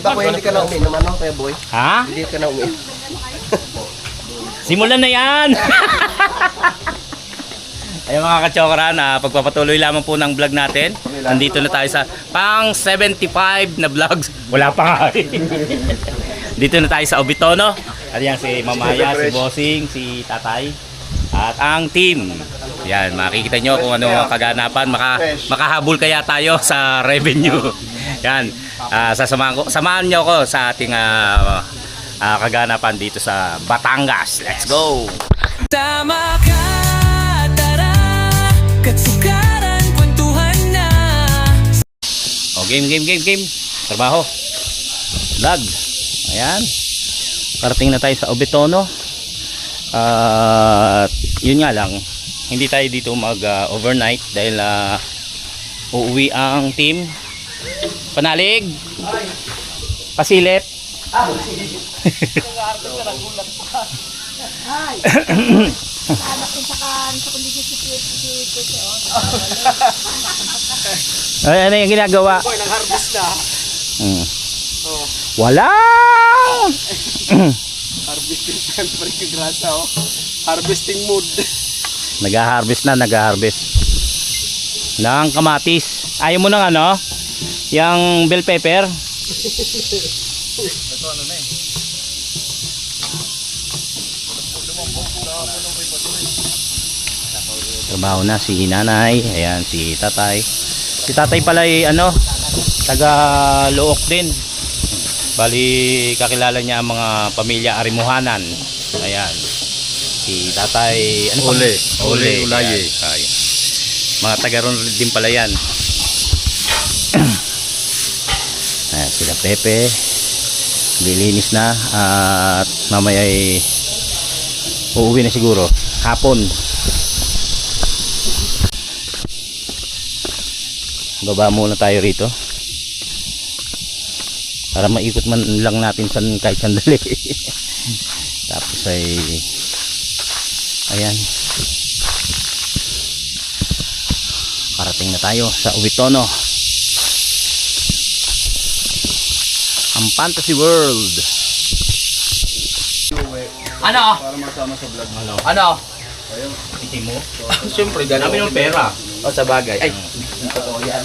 Di ba kuya hindi ka na umiinom ano, Kuya Boy? Ha? Hindi ka na umiinom. Simulan na yan! Ayun mga kachokaran, pagpapatuloy lamang po ng vlog natin. Nandito na tayo sa pang 75 na vlogs. Wala pa nga. Dito na tayo sa Obitono. At yan si Mamaya, si Bossing, si Tatay. At ang team. Yan, makikita nyo kung ano ang kaganapan. Makahabol kaya tayo sa revenue. Yan, samahan nyo ako sa ating kaganapan dito sa Batangas. Let's go! Tama ka, tara, katsukaran, kwentuhan na. O, game. Trabaho. Vlog. Ayan. Parating na tayo sa Obitono. Yun nga lang, hindi tayo dito mag-overnight dahil uuwi ang team. Panalig. Pasilip. Ay, ano yung ginagawa? Boy, nag-harvest na. Wala! Harvesting time pa rin yung grasa, oh. Harvesting mood. Nag-harvest ng kamatis. Ayaw mo ng ano? Yung bell pepper? Ito ano na eh. Trabaho na si nanay. Ayan, si tatay. Si tatay pala ay ano, taga Look din. Bali, kakilala niya ang mga pamilya Arimuhanan. Ayan. Si tatay, ano pa? Ole Ulaye. Ayan. Mga taga ron din pala yan. Ayan, sila Pepe. Lilinis na. At mamaya ay uuwi na siguro. Hapon. Baba muna tayo rito. Para maikot man lang natin kahit sandali. Tapos ay ayan, parating na tayo sa Obitono, ang fantasy world. Ano? Para masama sa vlog. Ano? Ayun, mo? Siyempre, dami ng pera. O, sa bagay. Ay, totoo yan.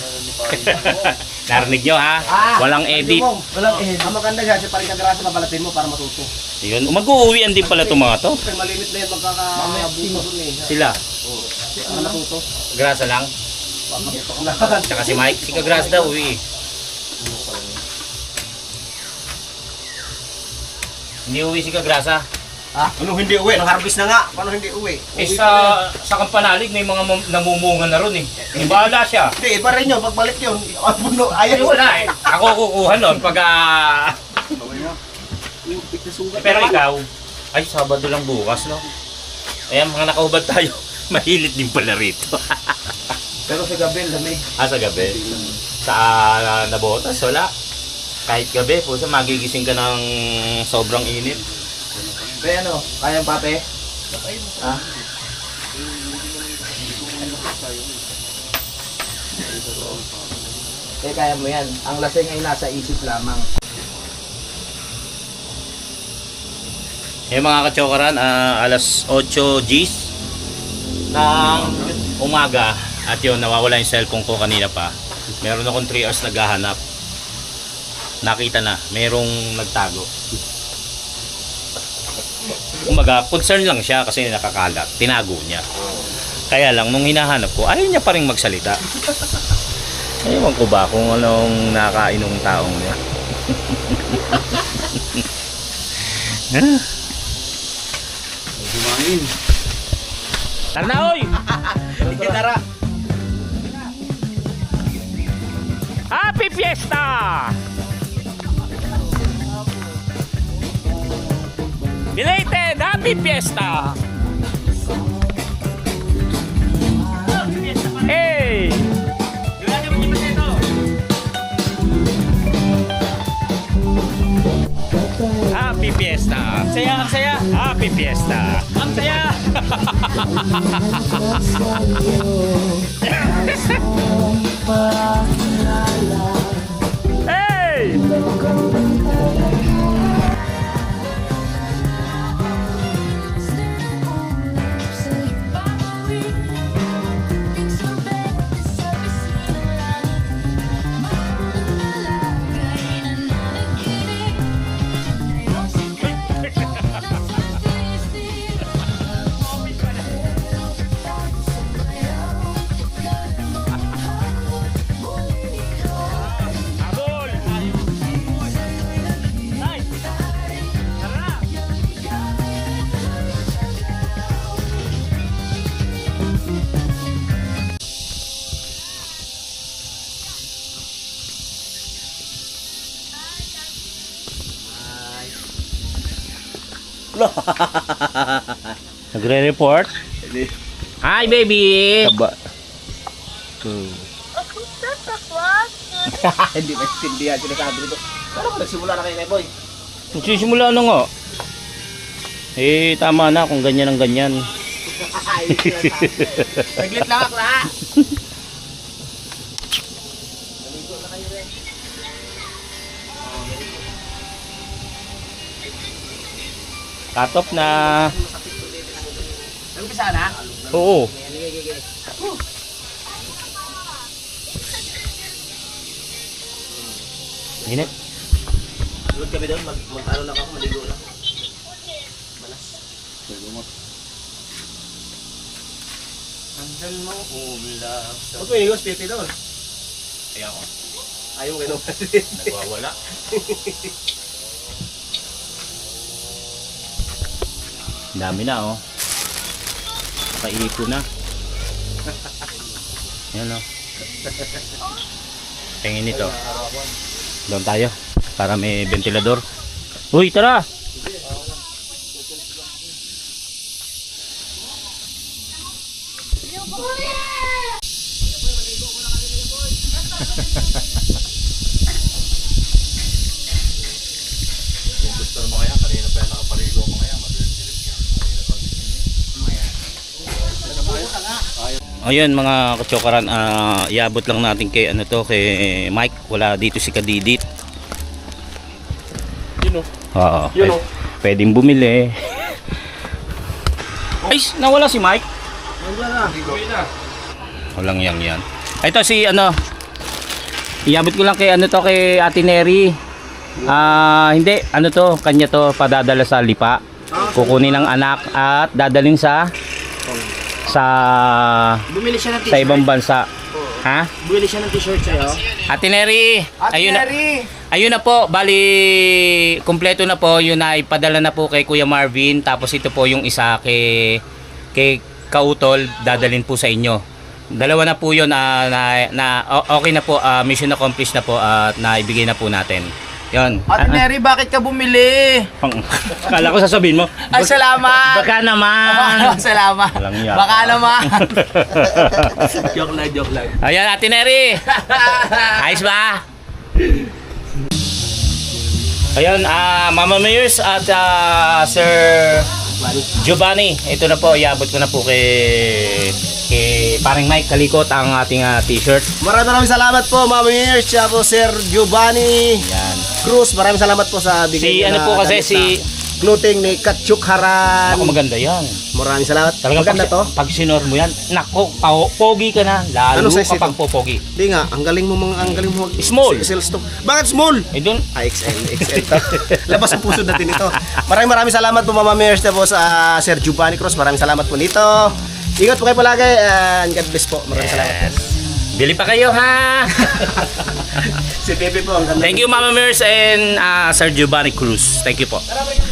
Narinig nyo ha? Walang edit. Walang edit. Ang maganda siya, siya paring kagrasa papalatin mo para matuto. Yun, mag-uuwian din pala itong mga to. Malimit na yan, magkakabuto dun eh. Sila, Ano matuto? grasa lang. Tsaka si Mike, si Kagras daw uwi. Hindi uwi si Kagrasa. Ha? Ano hindi uwi? Nang-harvest na nga. Paano hindi uwi? Sa Kampanalig may mga namumunga na ron eh. Ibala siya. Hindi, iba rin yun. Pagbalik yun. Puno. Ay, Ayaw. wala eh. Ako kukuha nun pag Pero ikaw, ay Sabado lang bukas no. Ayan, mga nakaubad tayo. Mahilit din pala rito. Pero sa gabi, lamig. Sa gabi. Sa Nabotas, wala. Kahit gabi, po sa magigising ka ng sobrang init. Kaya ano, kayang pate? Ha? Kaya mo yan. Ang lasing ay nasa isip lamang. Mga kachokaran, alas 8 Gs ng umaga. At yun, nawawala yung cellphone ko kanina pa. Meron akong 3 hours naghahanap. Nakita na, merong nagtago. Kumbaga, concern lang siya kasi nakakalat. Tinago niya. Kaya lang, nung hinahanap ko, ayaw niya pa rin magsalita. Ewan ko ba kung anong nakainong taong niya. Kumain. Tara na, oy! Tara. Happy Fiesta! Belated Happy Fiesta! Hey! Happy Fiesta! Ang saya, ang saya! Happy Fiesta! Ang saya! Hey! Nagre-report? Hi, baby! Taba. Hindi maintindihan sinasabi nito. Pero kung nagsimula na kayo kay Boy. Nagsisimula na nga. Eh, tama na kung ganyan ang ganyan. Saglit lang akla. Cut off na. Nag-umpisa na? Oo. Init. Tulog kami doon, mag-ano lang ako, maligo lang. Malas. Hanggang mo ulam. Huwag mo inigos, Pepe doon. Kaya ko. Ayaw mo kayo Nagwawala. Dami na oh. Nakaiko na. Yan oh. Tingin nito. Doon tayo. Para may ventilador. Uy, tara! Ayun mga kachokaran, iabot lang natin kay ano to, kay Mike. Wala dito si Kadidit. Yun o. Oo. Yun o. Pwedeng bumili. Ay, nawala si Mike. Wala na. Uwi na. Walang yan. Ito si ano. Iabot ko lang kay ano to, kay Ate Neri. Hindi, ano to, kanya to padadala sa Lipa. Kukunin ng anak at dadalhin sa Bumili siya ng t-shirt. sa ibang bansa. Ha? Bumili siya ng t-shirt sa'yo. Ate Neri, ayun na. Neri! Ayun na po, bali kumpleto na po, yun na ipadala na po kay Kuya Marvin, tapos ito po yung isa kay Kautol, dadalhin po sa inyo. Dalawa na po yun, okay na po, mission accomplished na po at naibigay na po natin. Yun. Ate Neri, bakit ka bumili? Kala ko sasabihin mo. Ay, salamat! Baka naman. Salamat. Walang iya. Baka naman. Joke lang. Ayan, Ate Neri. Ayos ba? Ayan, Mama Mayors at Sir Giovanni. Ito na po, iabot ko na po kay paring Mike Kalikot ang ating t-shirt. Maraming salamat po, Mama Mears, siya po Sir Giovanni Yan. Cruz. Maraming salamat po sa bigay Si niyo ano na po kasi damit si na clothing ni Katchuk Haran. Ako maganda yan. Maraming salamat. Talagang Maganda to. pag sinor mo yan, nako, pogi ka na. Lalo Ano size ka pang ito? popogi. Di nga, ang galing mo Small. sales to. Bakit small? Eh dun, XL to. Labas ang puso natin ito. Maraming salamat po, Mama Mears, po sa Sir Giovanni Cruz. Maraming salamat po nito. Ingat po kayo palagi and God bless po. Maraming salamat. bili pa kayo ha. Si Pepe po. Ang ganda. Thank you Mama Mears and Sir Giovanni Cruz. Thank you po.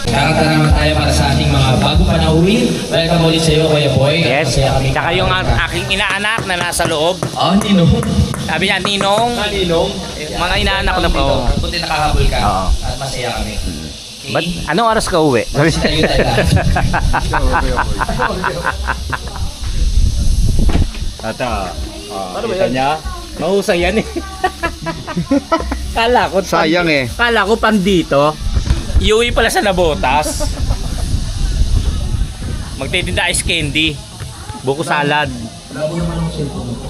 Kakanta naman tayo para sa ating mga bagong panauhin. Welcome ulit sa iyo, Kuya Boy. Yes. Masaya kami. Tsaka yung aking inaanak na nasa loob. Oh, Ninong. Sabi niya, Ninong. Ninong. Mga inaanak ko na po. Buti nakahabol ka. Oo. At masaya kami. Ba't anong oras ka uwi? Tayo tayo. Ata. Kita niya. Mahusay yan eh. Kala ko Sayang eh. Kala ko pandito. Iuwi pala sa Nabotas. Magtitinda ice candy. Buko salad. Labo naman ang cellphone mo.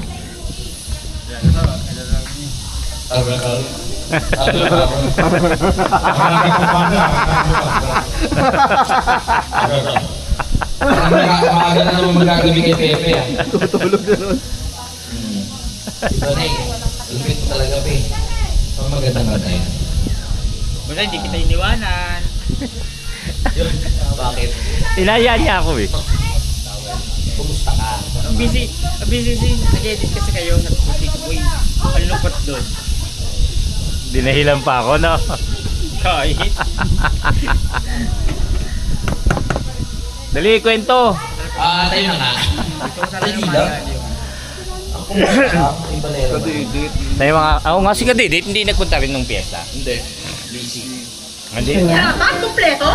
Maaga na naman magagabi kay Pepe ah. Tutulog na nun. Ito na eh. Lupit mo talaga pe. Pag magandang ganda yan. Wala, hindi kita iniwanan. Bakit? Inaya niya ako eh. Kumusta ka? Ang busy nag-edit kasi kayo sa Uy, malungkot doon. Dinahilan pa ako, no? Kahit. Dali, kwento. Tayo na nga. Tayo lang. Ang kumusta ka? Yung balero. Tayo mga, ako nga si Kadidit, hindi nagpunta rin ng piyesta. Hindi. Busy. Hindi. Dapat kumpleto.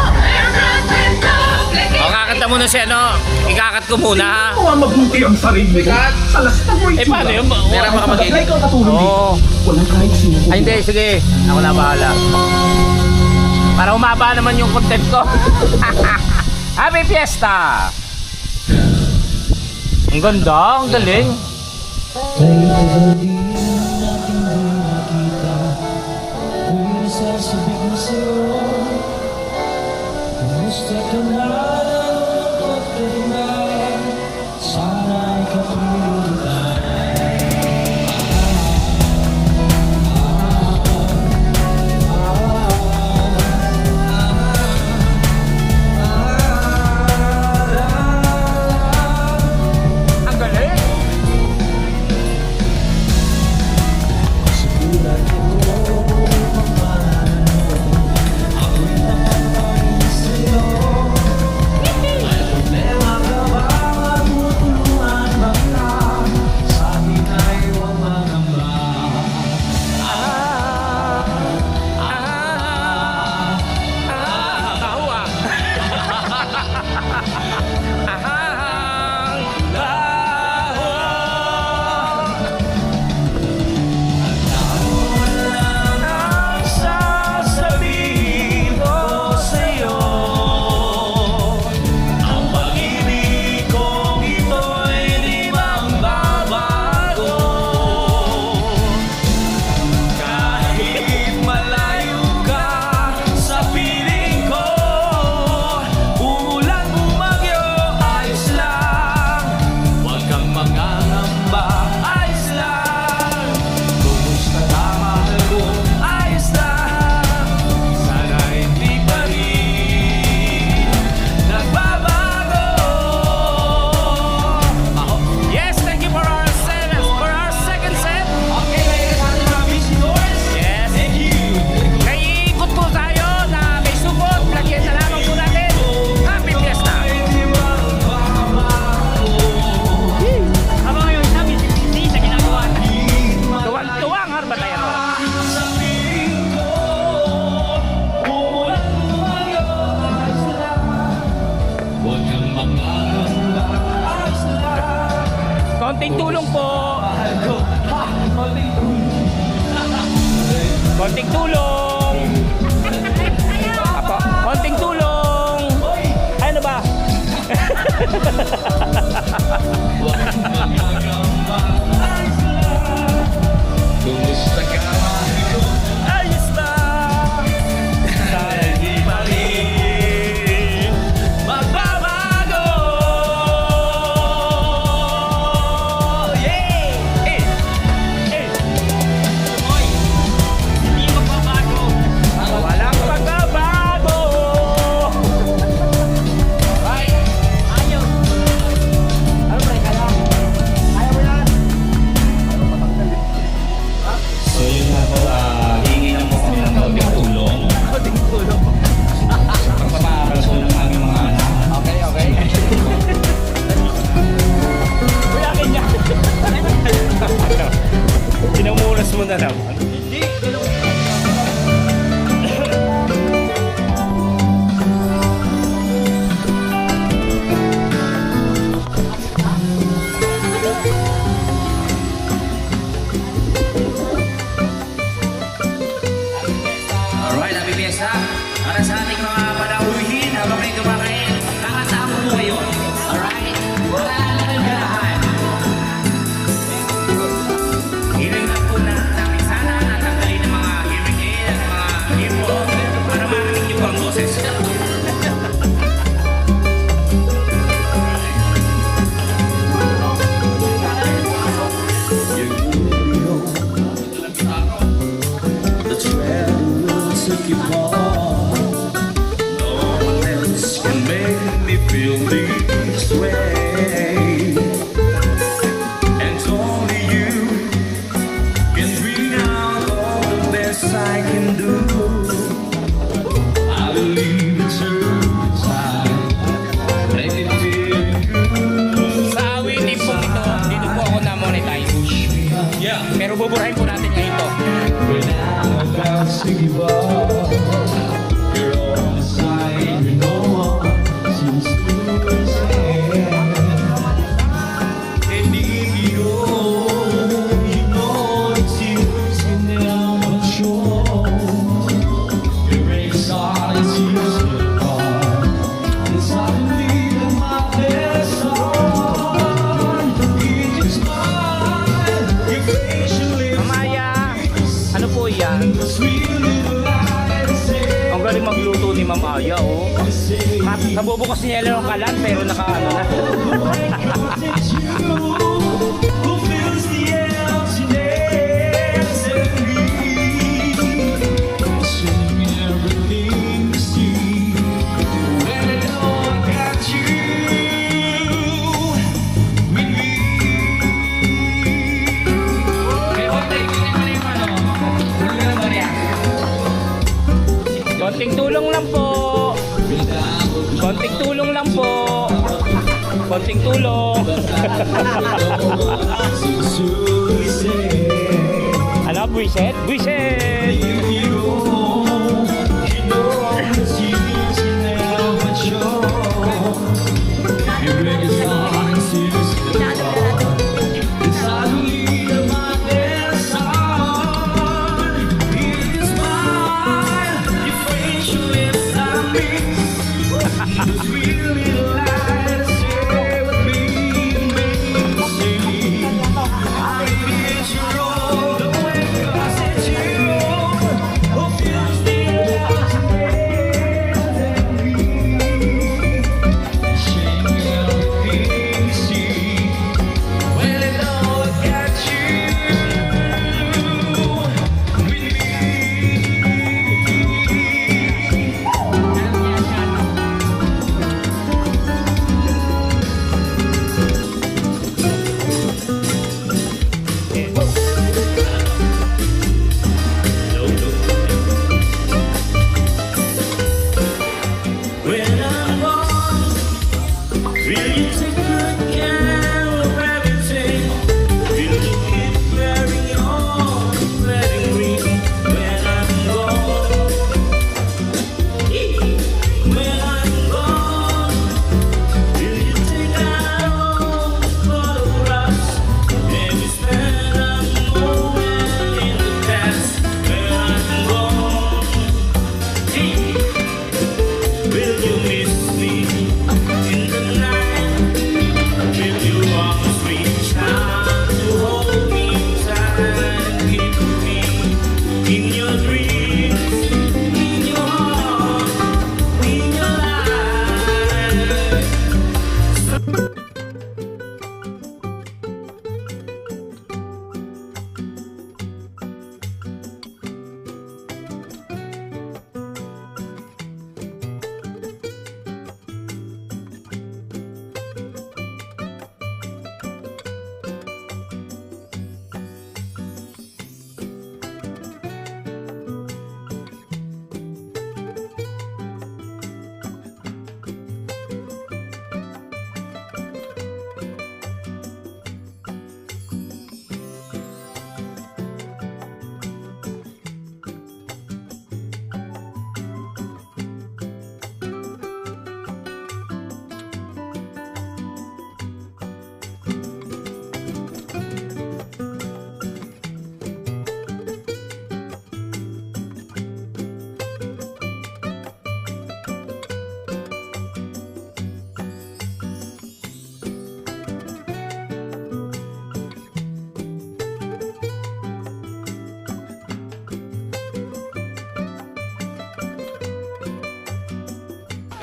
O, kakanta muna si ano. Ikakat ko muna ha. Huwag mabuti ang sarili mo. Salasta mo Eh, paano yun? Meron baka magiging. Ikaw katulong dito. Oo. Walang kahit sino. Ay, hindi. Sige. Ako na bahala. Para umaba naman yung content ko. Happy Fiesta! Ang ganda. Ang galing. Ang galing. Yes, thank you for our second set. Yes. May ikot po tayo na may supot. Lagyan na lamang po natin. Happy Fiesta! Habang ngayon sabi, hindi sa ginagawa na. Tuwang-tuwang harbatayero. Konting tulong po. Konting tulong. Apo, konting tulong. Ano ba? Ayos na. Sana di pa rin magbabago. Yeah! Eh! Eh! Hindi magbabago. Walang pagbabago. Right? Ayaw. Ano ba ikaw? Ayaw mo yan. So yun nga po, hingi lang po kami ng konting tulong. Konting tulong. Sa pagpapaaral po ng aming mga anak. Okay, okay. Uy, akin niya. Pinamulas mo na naman. Hindi. Alright, happy fiesta. Para sa ating mga panauhin, habang may kumakain, kakasama po kayo. Alright? Wala lang ganahan. Hearing lang po namin sana natanggalin ng mga hearing aid at mga earphone para marinig niyo po ang boses. Sa awitin po ito, dito po ako na-monetize. Pero buburahin po natin ngayon ito. Ma'am Aya, oh. Nabubukas niya lang ng kalan, pero naka-ano na. Konting tulong lang po. Konting tulong lang po. Konting tulong. Ano, buiset? Buiset!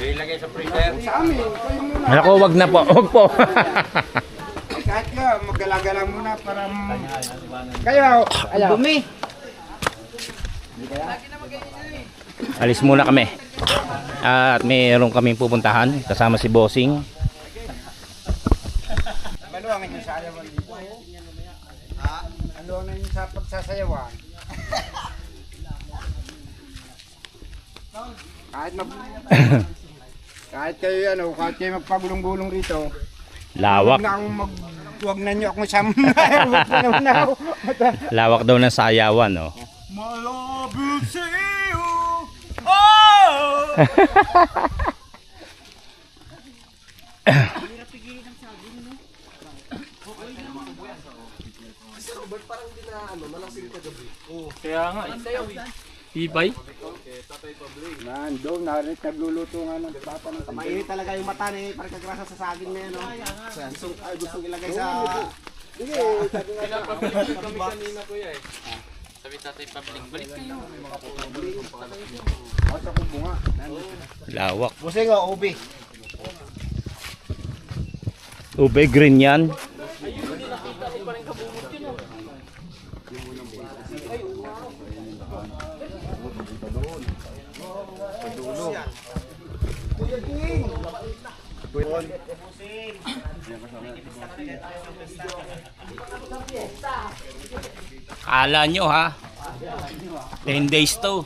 Ilagay sa freezer. Sa amin, kayo muna. Ako, wag na po. Wag po. Kahit ka, maggalagala muna para... Kayo, ayaw. Dumi. Alis muna kami. At mayroon kaming pupuntahan kasama si Bossing. Maluwangin yung sayawan dito. Maluwangin yung sa pagsasayawan. Kahit kayo kahit kayo magpagulong-gulong rito. Lawak. Huwag na nyo akong sama. Lawak daw ng sayawan, no? Malapit sa iyo. Oh! Kaya nga. Ibay. Doon, nagluluto nga ng papa ng kamay. Mainit talaga yung mata ni pagkagrasa sa saging na yun. Gustong ilagay sa... Pinapabilis kami kanina kuya eh. Sabi tatay public, balik kayo. Lawak. Busing o, ubi. Ube green yan. Kala nyo ha, 10 days to.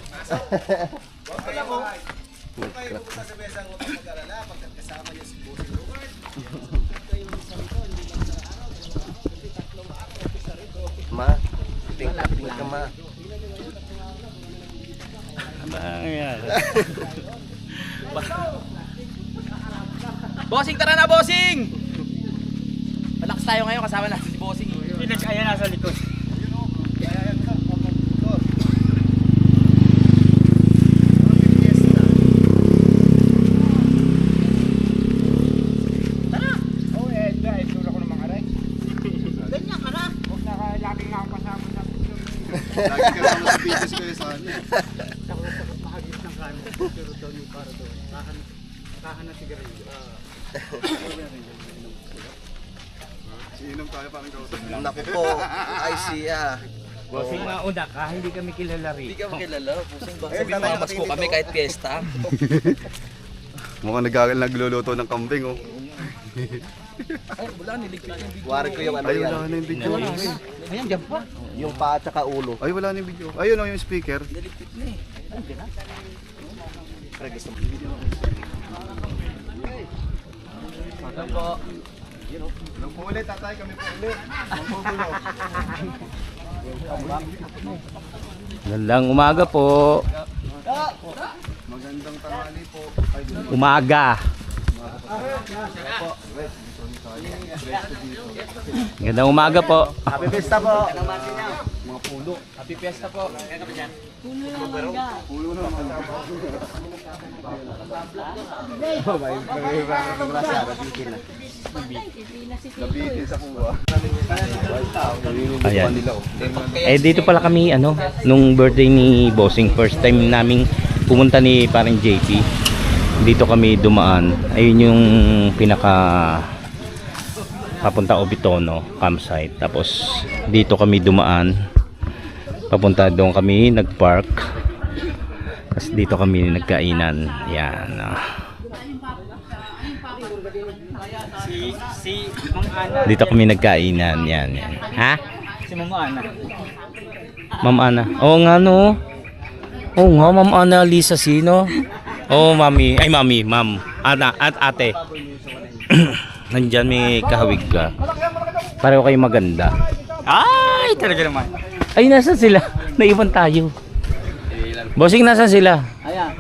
Ma, tingnan ka ma. Bossing, tara na, bossing! Malakas tayo ngayon, kasama natin si bossing. Ayan, nasa likod. Lagi ka naman sa videos ko sa ano. Siinom tayo parang kausap. Naku po, ay siya. Bossing mauna ka, hindi kami kilala rin. Hindi ka makilala, bossing ba? Eh, Sabi tatay, mamas ko kami kahit piyesta. Mukhang nagluluto ng kambing oh. Ay, wala, niligpit yung video. Wari ko yung ano Ay, yan. wala na yung video. Ayan, dyan pa. Yung paa at saka ulo. Ay, wala na yung video. Ayun oh, yung speaker. Niligpit na eh. Ito po. Nung po ulit, tatay, kami po ulit. Gandang umaga po. Magandang tanghali po. Ay, Umaga. Gandang umaga po. Happy Fiesta po. Happy Fiesta po. nabitin sa kuha. Ayan. Eh dito pala kami ano nung birthday ni Bossing, first time naming pumunta ni parang JP. Dito kami dumaan. Ayun yung pinaka papunta Obitono campsite. Tapos dito kami dumaan. Papunta doon kami nagpark. Tapos dito kami nagkainan. Yan. Si Mang Ana. Dito kami nagkainan. Yan. Ha? Si Mang Ana. Ma'am Ana. Oo nga no. Oo nga, Ma'am Ana Lisa sino? Oo, mami. Ay, mami. Ma'am. Ana at ate. Nandyan may kahawig ka. Pareho kayo maganda. Ay, talaga naman. Ay, nasa sila? Naiwan tayo. Bossing, nasa sila? Ayan.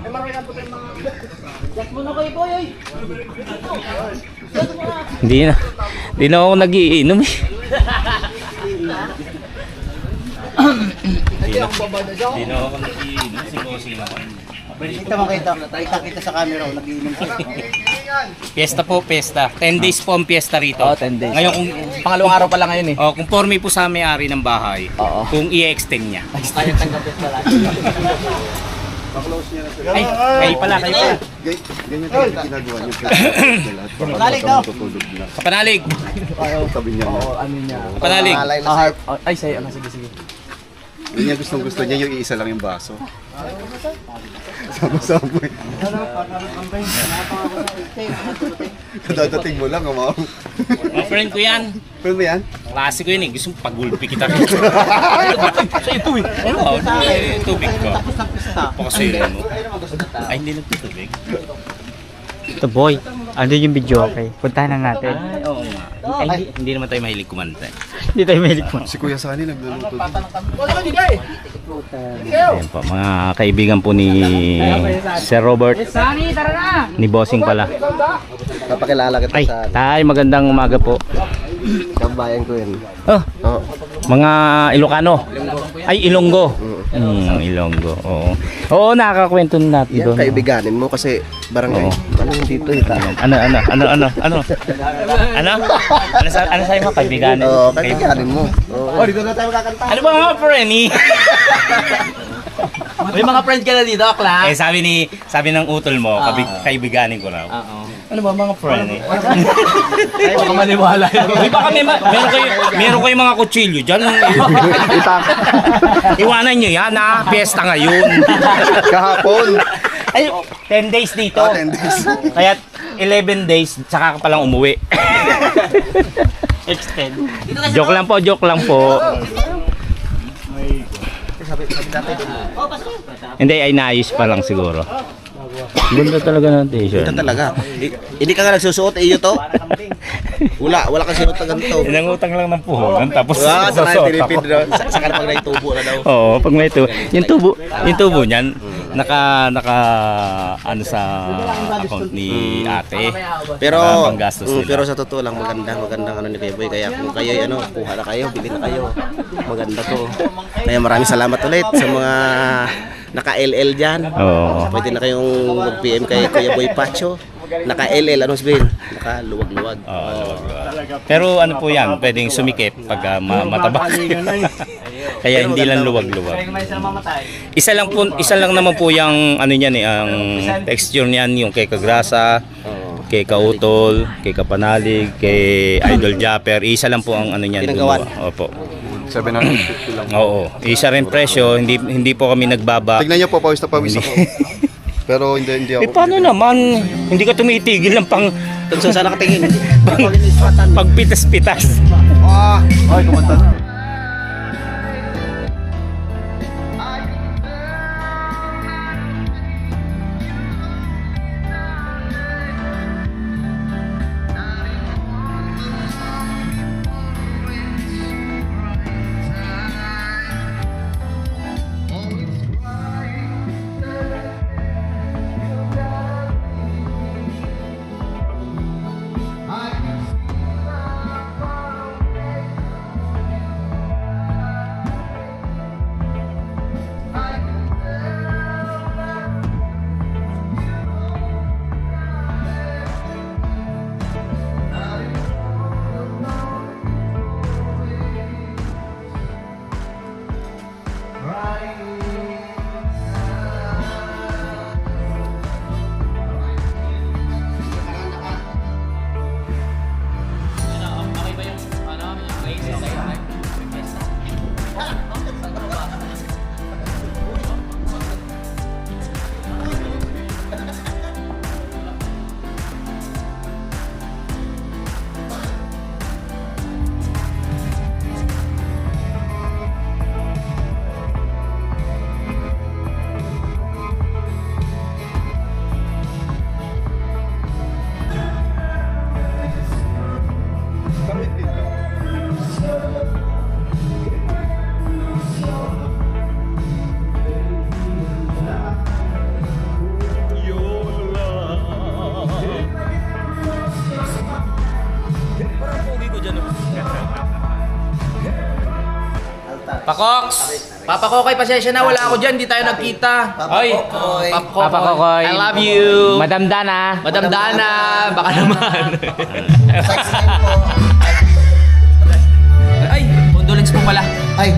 Hindi na ako nagiinom eh. Hindi na ako nagiinom. Si Bossing naman. Kita mo kita sa camera, nag-iinom siya. Fiesta po, fiesta. 10 days po ang fiesta rito. Oo, 10 days. Ngayon kung Pangalawang araw pa lang ngayon eh. kung forme po sa may-ari ng bahay, Oo. kung i-extend niya. Tayo tanggapit pala. Pa-close niya na sila. Ay, kayo pala. Ganyan talaga ginagawa niyo. Panalig daw. Tutulog na. Kapanalig. Sabi niya na. Ano niya? Kapanalig. Malay na sa'yo. Ay, sa'yo. Ano, sige, sige. Hindi niya gusto niya yung iisa lang yung baso. Sama-sama eh. Kadadating mo lang, amaw. Mga friend ko yan. Pero mo yan? Klase ko yun eh. Gusto mong pagulpi kita rito. Sa ito eh. Ano? Tubig ka. Pakasuyin mo. Ay, hindi nagtutubig. Ito boy, ano yung video okay? Puntahan na natin. Ay, oo nga. Ay, hindi naman tayo mahilig kumanta. Hindi tayo mahilig mo. Si Kuya Sani nagluluto din. Ayan po, mga kaibigan po ni Sir Robert. Ni Bossing pala. Papakilala kita Ay, sa tay, magandang umaga po. kabayan ko yun. Oh, Oo. Mga Ilocano. Ay, Ilonggo. Ilonggo. Oo. Oo, nakakakwento natin Yan, doon. kaibiganin mo kasi barangay. Oo. Barangay dito eh. Ano? Ano sa'yo mga kaibigan? Oo, kaibiganin mo. Oo, dito na tayo makakanta. Ano ba mga Frenny? May mga friends ka na dito, Akla. Eh sabi ng utol mo, kaibiganin ko raw. Ano ba mga Frenny? Ay, baka maniwala yun. Di ba kami meron kayo mga kutsilyo diyan. Iwanan niyo yan ha, piyesta ngayon. Kahapon. Ay, 10 days dito. 10 days. Kaya 11 days saka ka palang umuwi. Extend. Joke lang po. Hindi, ay naayos pa lang siguro. Ganda talaga ng t-shirt. Ito talaga. Hindi ka nga nagsusuot, iyo to. Wala kang sinuot na ganito. Inangutang lang ng puhunan tapos Sa sasot tinipid ako. daw. Saka na pag naitubo na daw. Oo, pag may tubo. Yung tubo niyan, naka ano sa account ni ate. Pero panggastos nila. pero sa totoo lang magandang ano ni Beboy, kaya kung kayo kuha na kayo, bili na kayo. Maganda to. Kaya maraming salamat ulit sa mga naka-LL diyan. Oo. Pwede na kayong mag-PM kay Kuya Boy Pacho. Naka-LL, ano sabihin? Naka-luwag-luwag. Pero ano po yan, pwedeng sumikip pag mataba. Kaya hindi lang luwag-luwag. Isa lang naman po yung ano niyan ang texture niyan, yung kay Kagrasa, kay Kautol, kay Kapanalig, kay Idol Japper. Isa lang po ang ano niyan. Pinagawan. Opo. 750 lang. Oo. Isa rin presyo, hindi po kami nagbaba. Tignan niyo po, pawis na pawis ako. Pero hindi ako. Eh paano naman? Hindi ka tumitigil ng Kung saan sana nakatingin. pagpitas-pitas. Ay, kumanta na. Pakoks! Papa Kokoy, pasensya na, wala ako dyan, di tayo nagkita. Oy, Papa Kokoy. I love you. Madam Dana. Madam Dana, baka naman. Ay, condolence po pala. Ay,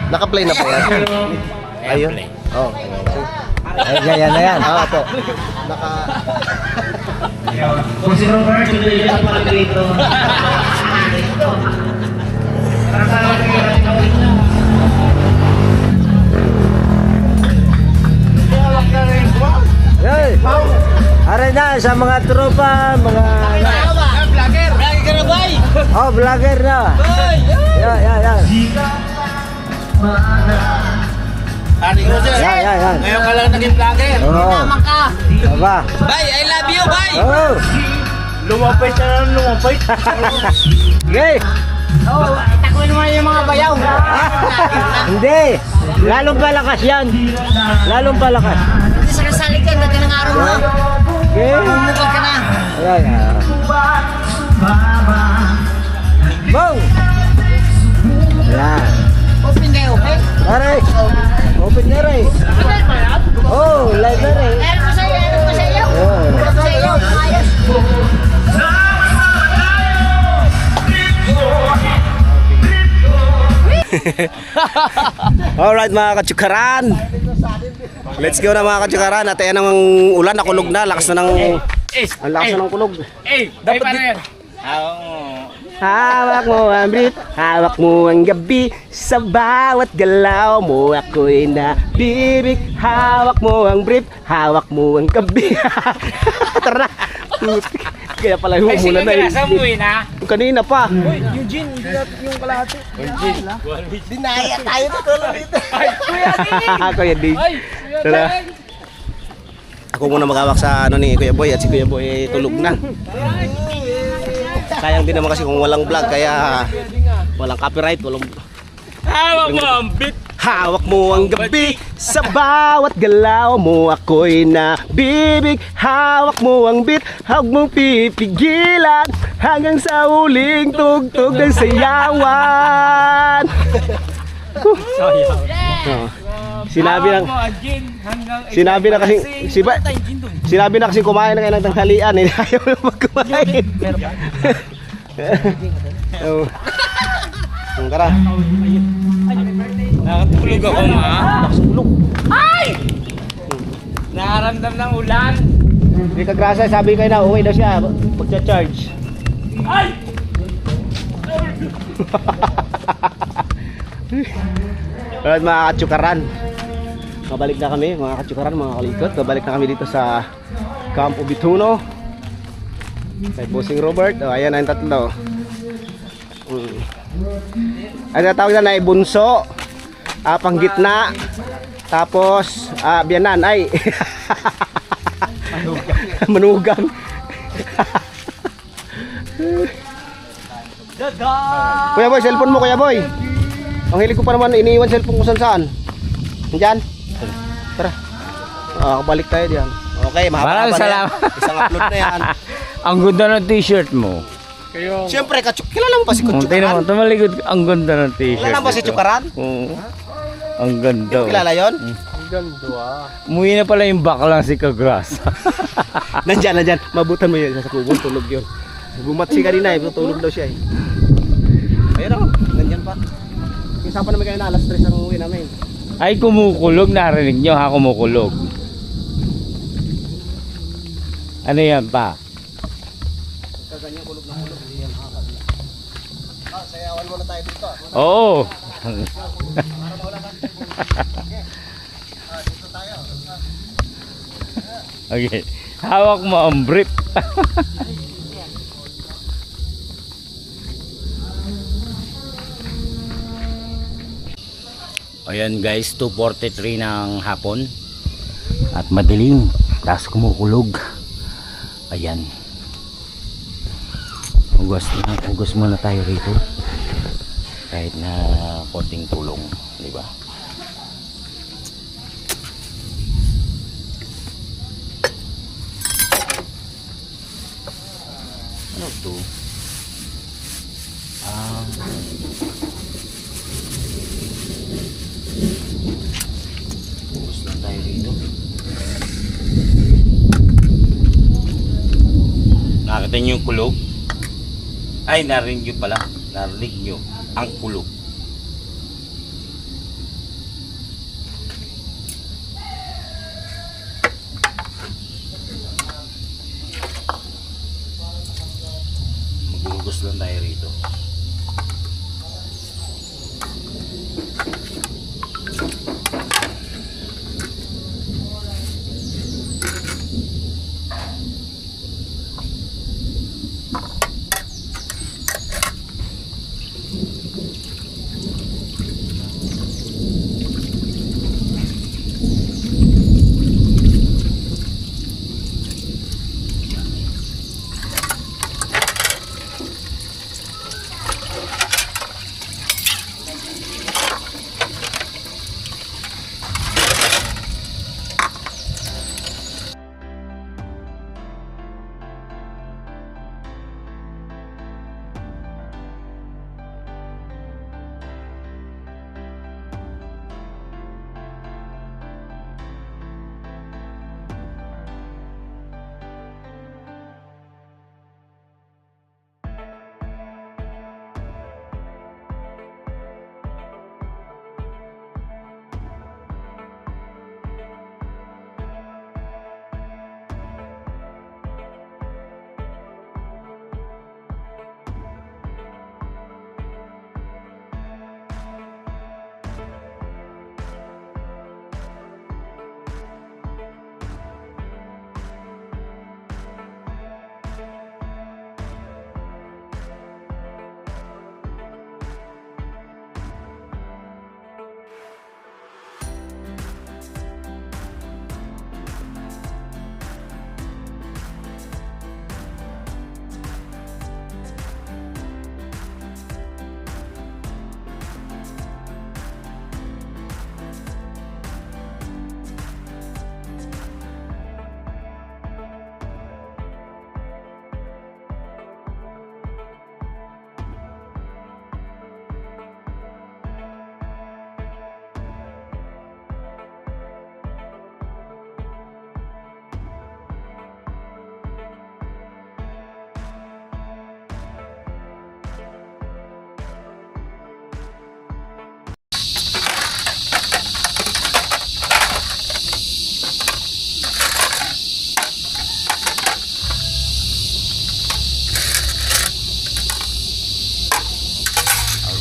Naka-play na po yan. Ayun. Airplane. Oh. Ay, yan na yan. Ah, po. Naka... Kung si Robert, tuloy yung mga dito. Hey! Aray na sa mga tropa, mga... Vlogger! Vlogger ka na, boy! Oh, vlogger na. Yan. Ate Roger, Yan. ngayon ka lang naging vlogger. Oo. Aba. Bye! I love you, bye! Oh. Lumapit na lang, lumapit. Okay. Takuin mo yung mga bayaw. Hindi. Lalong palakas yan. Lalong palakas. Sa kasali ka, daga ng araw mo. Okay. Bumukod ka na. Ayan. Bong! Ayan. Open kayo, okay? Aray. Open na rin. Oh, live na rin. Meron ko sa'yo, meron ko sa'yo. Oh. Meron ko sa'yo, ayos. Alright mga katsukaran. Let's go na mga katsukaran. At ayan ang ulan, nakulog na. Lakas na ng... Ang lakas na ng kulog. Dapat paano yan? Hawak mo ang brief, hawak mo ang gabi. Sa bawat galaw mo ako'y nabibig. Hawak mo ang brief, hawak mo ang gabi. Tara na. Kaya pala yung umulan na yun. Kanina pa. Dinaya tayo tutulong dito. Kuya Dave. Tara. Ako muna magawak sa ano ni Kuya Boy at si Kuya Boy tulog na. Sayang din naman kasi kung walang vlog kaya walang copyright, walang Hawak mo ang bit. hawak mo ang gabi. Sa bawat galaw mo ako'y nabibig. Hawak mo ang beat, huwag mong pipigilan hanggang sa huling tugtog ng sayawan. Oh. Sinabi na kasi kumain na kayo ng tanghalian eh. Ayaw na magkumain. Oh. Tara. Nakatulog ako ma. Ay! Nakaramdam ng ulan. Hindi ka grasa, sabi kayo na uwi daw siya magcha-charge. Ay! Alright mga katsukaran. Kabalik na kami mga katsukaran, mga kalikot. Kabalik na kami dito sa Camp Obituno. Kay Bossing Robert. Oh, ayan ang tatlo. Ang natawag na ay bunso, panggitna, tapos biyanan ay manugang. Kuya Boy, cellphone mo Kuya Boy. Ang hilig ko pa naman iniiwan cellphone ko saan. Diyan. Tara. Balik tayo diyan. Okay, mahaba Maraming na salamat. yan. Isang upload na yan. Ang ganda ng t-shirt mo. Siyempre, kilala mo ba si Tingnan mo, Katsukaran? tumalikod. Ang ganda ng t-shirt. Kilala mo ba si ito. Chukaran? Oo. Ang ganda. Kilala yon? Umuwi na pala yung baklang si Kagras. Nandyan. Mabutan mo yun. Sa kubong tulog yun. Bumatsi ka rin na eh. Tulog daw siya eh. Ayun ako. Nandyan pa. Kisa pa naman kayo na alas 3 ang uwi namin. Ay, kumukulog. Narinig nyo ha, kumukulog. Ano yan pa? Kaganyan kulog na kulog. Hindi yan makakabila. Sayawan muna tayo dito. Oo. Dito tayo. Okay. Hawak mo ang brief. Ayan guys, 2:43 ng hapon. At madilim. Tapos kumukulog. Ayan. Hugas muna tayo rito. Kahit na konting tulong, di ba? Ano to? Hugas lang tayo rito. Nakita niyo yung kulog? Ay, narinig nyo pala. Narinig nyo ang kulog.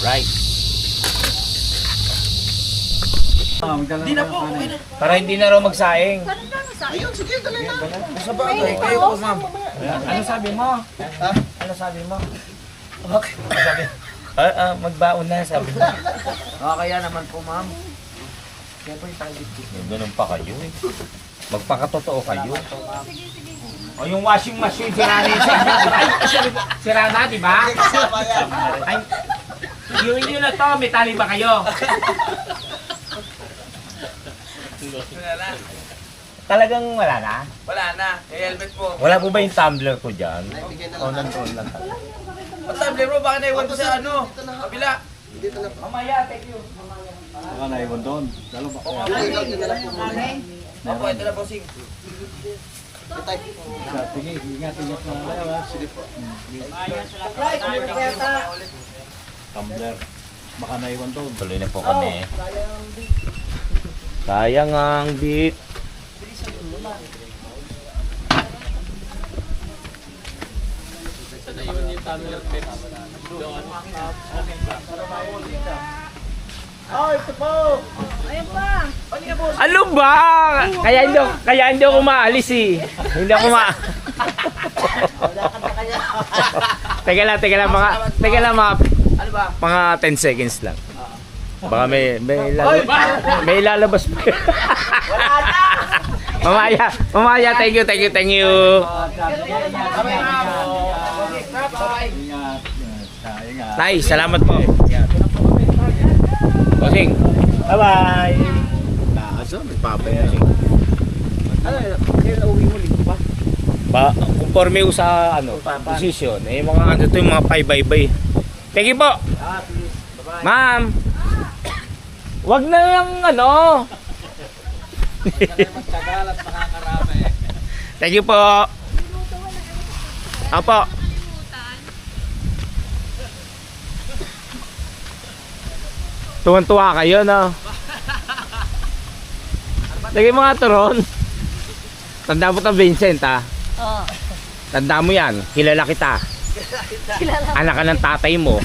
Right. Hindi na po, okay na. Para hindi na raw magsaing. Sa bagay, kayo po, ma'am. Ano sabi mo? Ha? Ano sabi mo? Okay. Sabi, magbaon na, sabi mo. Kaya naman po, ma'am. Ganun pa kayo eh. Magpakatotoo kayo. O yung washing machine, sira na yun sa inyo. Ay, sira na, di ba? Ay, yung inyo na to, may tali ba kayo? Talagang wala na? Wala na, may helmet po. Wala po ba yung tumbler ko dyan? O, nandoon lang. Ang tablet mo, bakit naiwan ko sa ano? Kabila. Mamaya, thank you. Opo, ito na, bossing. Tuloy na po kami. Sayang ang beat. Ano ba? Kaya hindi ako maalis eh. Hindi ako Teka lang Ano ba? mga 10 seconds lang. Baka may lalabas pa. Mamaya, thank you. Bye-bye, ma'am. Bye-bye. Tay, salamat po. Bossing. Bye-bye. Nakaso, may papay na. Conforme ko sa position. Eh mga ano to yung mga pay-bye-bye. Thank you po. Ma'am. Wag na yung ano. Thank you po. Apo. Tuwan-tuwa kayo, no? Lagay mga turon. Tanda mo 'to, Vincent, ha? Oo. Tanda mo yan. Kilala kita. Anak ka ng tatay mo.